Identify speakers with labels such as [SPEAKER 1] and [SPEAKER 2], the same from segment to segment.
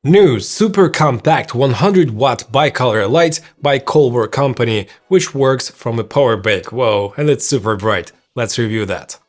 [SPEAKER 1] New super compact 100-watt bicolor light by Colbor company, which works from a power bank. Whoa, and it's super bright. Let's review that.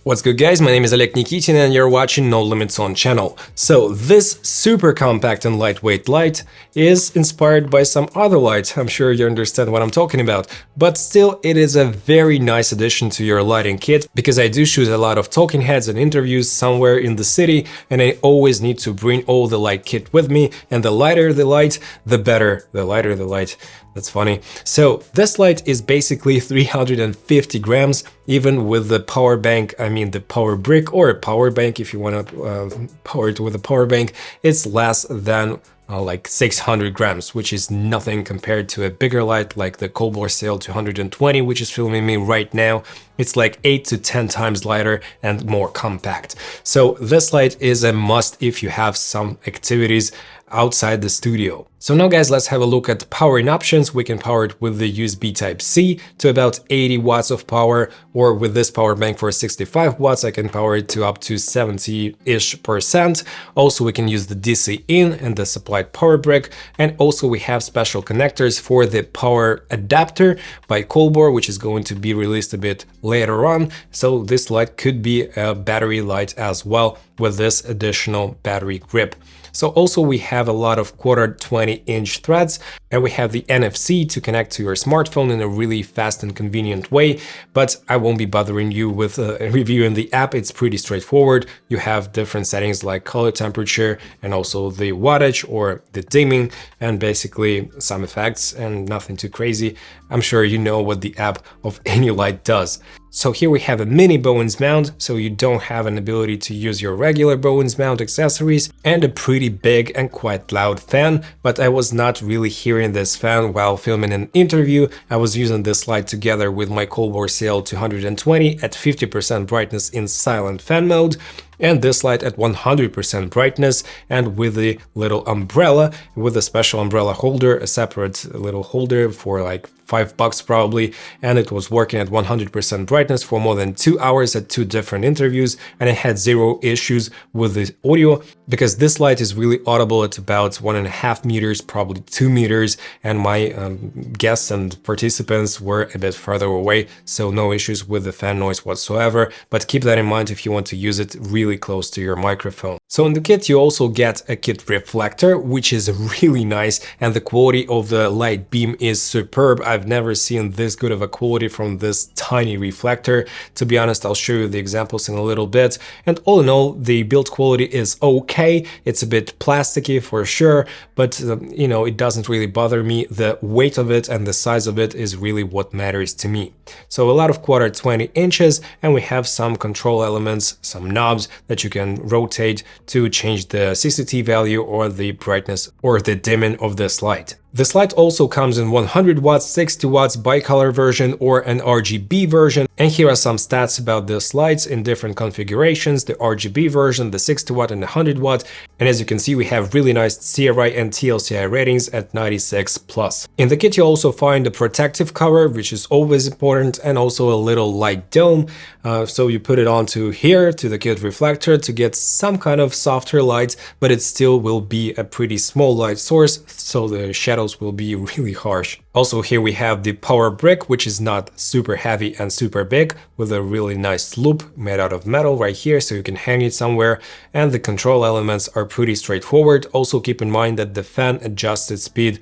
[SPEAKER 1] What's good, guys? My name is Oleg Nikitin and you're watching No Limits On channel. So this super compact and lightweight light is inspired by some other light. I'm sure you understand what I'm talking about, but still it is a very nice addition to your lighting kit because I do shoot a lot of talking heads and interviews somewhere in the city and I always need to bring all the light kit with me, and the lighter the light, the better. The lighter the light. That's funny. So this light is basically 350 grams, even with the power bank, I mean the power brick or a power bank if you want to power it with a power bank, it's less than like 600 grams, which is nothing compared to a bigger light like the Colbor W100, which is filming me right now. It's like 8 to 10 times lighter and more compact. So this light is a must if you have some activities outside the studio. So now, guys, let's have a look at powering options. We can power it with the USB Type-C to about 80 watts of power, or with this power bank for 65 watts, I can power it to up to 70-ish%. Also, we can use the DC in and the supplied power brick. And also we have special connectors for the power adapter by Colbor, which is going to be released a bit later on. So this light could be a battery light as well with this additional battery grip. So also we have a lot of 1/4-20-inch threads, and we have the NFC to connect to your smartphone in a really fast and convenient way, but I won't be bothering you with reviewing the app. It's pretty straightforward. You have different settings like color temperature and also the wattage or the dimming, and basically some effects and nothing too crazy. I'm sure you know what the app of any light does. So here we have a mini Bowens mount, so you don't have an ability to use your regular Bowens mount accessories, and a pretty big and quite loud fan, but I was not really hearing this fan while filming an interview. I was using this light together with my Colbor CL220 at 50% brightness in silent fan mode, and this light at 100% brightness, and with the little umbrella, with a special umbrella holder, a separate little holder for like $5 probably, and it was working at 100% brightness for more than 2 hours at 2 different interviews, and I had 0 issues with the audio because this light is really audible at about 1.5 meters, probably 2 meters, and my guests and participants were a bit further away, so no issues with the fan noise whatsoever. But keep that in mind if you want to use it really close to your microphone. So in the kit you also get a kit reflector, which is really nice, and the quality of the light beam is superb. I've never seen this good of a quality from this tiny reflector. To be honest, I'll show you the examples in a little bit. And all in all, the build quality is okay. It's a bit plasticky for sure, but you know, it doesn't really bother me. The weight of it and the size of it is really what matters to me. So a lot of 1/4-20 inches, and we have some control elements, some knobs that you can rotate to change the CCT value or the brightness or the dimming of this light. This light also comes in 100 watts, 60 watts bicolor version or an RGB version. And here are some stats about these lights in different configurations, the RGB version, the 60 watt and the 100 watt. And as you can see, we have really nice CRI and TLCI ratings at 96+. In the kit, you also find a protective cover, which is always important, and also a little light dome. So you put it onto here to the kit reflector to get some kind of softer light, but it still will be a pretty small light source, so the shadows will be really harsh. Also here we have the power brick, which is not super heavy and super big, with a really nice loop made out of metal right here, so you can hang it somewhere, and the control elements are pretty straightforward. Also keep in mind that the fan adjusts its speed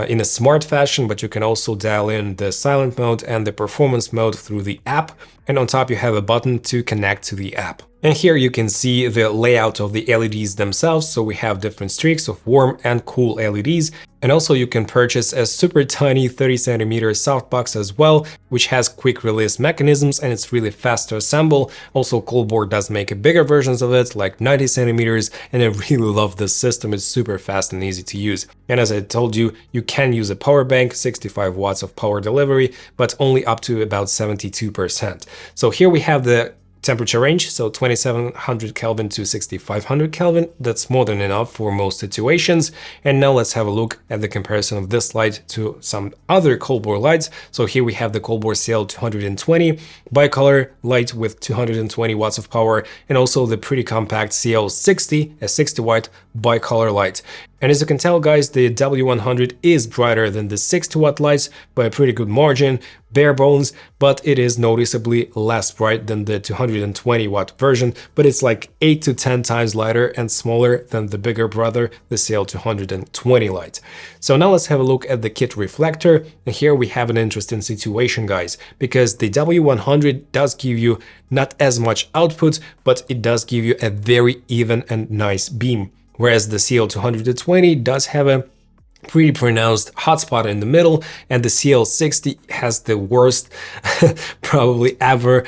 [SPEAKER 1] in a smart fashion, but you can also dial in the silent mode and the performance mode through the app, and on top you have a button to connect to the app. And here you can see the layout of the LEDs themselves, so we have different streaks of warm and cool LEDs. And also you can purchase a super tiny 30cm softbox as well, which has quick release mechanisms and it's really fast to assemble. Also Colbor does make bigger versions of it, like 90cm, and I really love this system. It's super fast and easy to use. And as I told you, you can use a power bank, 65 watts of power delivery, but only up to about 72%. So here we have the temperature range, so 2700 Kelvin to 6500 Kelvin. That's more than enough for most situations. And now let's have a look at the comparison of this light to some other Colbor lights. So here we have the Colbor CL220 bicolor light with 220 watts of power, and also the pretty compact CL60, a 60 watt bicolor light. And as you can tell, guys, the W100 is brighter than the 60 watt lights by a pretty good margin, bare bones, but it is noticeably less bright than the 220 watt version, but it's like 8 to 10 times lighter and smaller than the bigger brother, the CL220 light. So now let's have a look at the kit reflector, and here we have an interesting situation, guys, because the W100 does give you not as much output, but it does give you a very even and nice beam. Whereas the CL220 does have a pretty pronounced hotspot in the middle, and the CL60 has the worst probably ever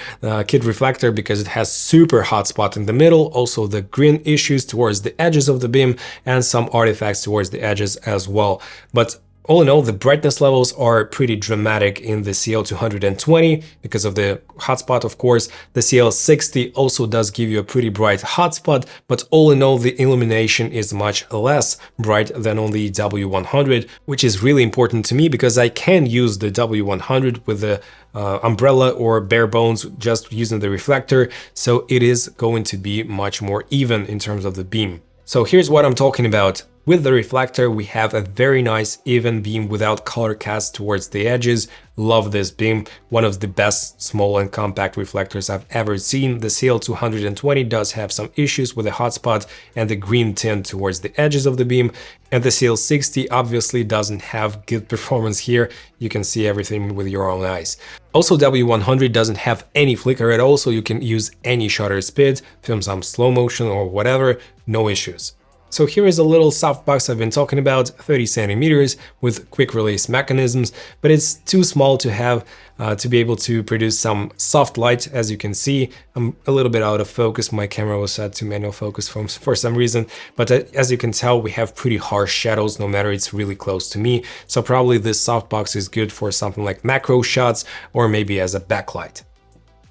[SPEAKER 1] kit reflector because it has super hotspot in the middle, also the green issues towards the edges of the beam, and some artifacts towards the edges as well. But all in all, the brightness levels are pretty dramatic in the CL220 because of the hotspot, of course. The CL60 also does give you a pretty bright hotspot, but all in all, the illumination is much less bright than on the W100, which is really important to me because I can use the W100 with the umbrella or bare bones just using the reflector, so it is going to be much more even in terms of the beam. So here's what I'm talking about. With the reflector, we have a very nice even beam without color cast towards the edges. Love this beam, one of the best small and compact reflectors I've ever seen. The CL220 does have some issues with the hotspot and the green tint towards the edges of the beam, and the CL60 obviously doesn't have good performance here. You can see everything with your own eyes. Also, W100 doesn't have any flicker at all, so you can use any shutter speed, film some slow motion or whatever, no issues. So here is a little softbox I've been talking about, 30 centimeters with quick release mechanisms, but it's too small to have to be able to produce some soft light. As you can see, I'm a little bit out of focus. My camera was set to manual focus for some reason, but as you can tell, we have pretty harsh shadows no matter it's really close to me. So probably this softbox is good for something like macro shots or maybe as a backlight.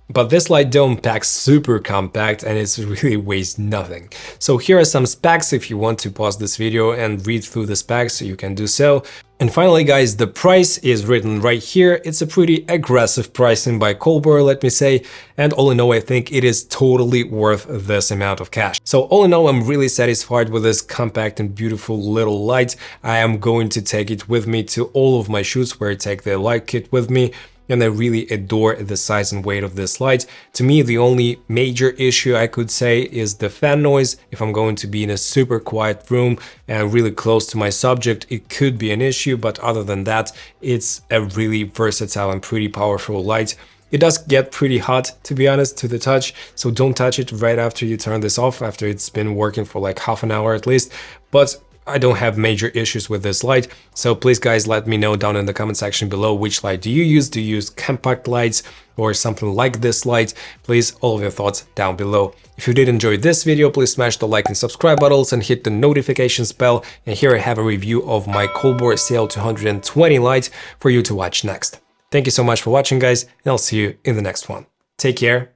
[SPEAKER 1] But this light dome packs super compact and it really weighs nothing. So here are some specs. If you want to pause this video and read through the specs, you can do so. And finally, guys, the price is written right here. It's a pretty aggressive pricing by Colbor, let me say. And all in all, I think it is totally worth this amount of cash. So all in all, I'm really satisfied with this compact and beautiful little light. I am going to take it with me to all of my shoots where I take the light kit with me. And I really adore the size and weight of this light. To me, the only major issue I could say is the fan noise. If I'm going to be in a super quiet room and really close to my subject, it could be an issue, but other than that, it's a really versatile and pretty powerful light. It does get pretty hot, to be honest, to the touch, so don't touch it right after you turn this off, after it's been working for like half an hour at least. But I don't have major issues with this light, so please guys let me know down in the comment section below which light do you use. Do you use compact lights or something like this light? Please, all of your thoughts down below. If you did enjoy this video, please smash the like and subscribe buttons and hit the notifications bell. And here I have a review of my Colbor CL220 light for you to watch next. Thank you so much for watching, guys, and I'll see you in the next one. Take care,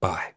[SPEAKER 1] bye.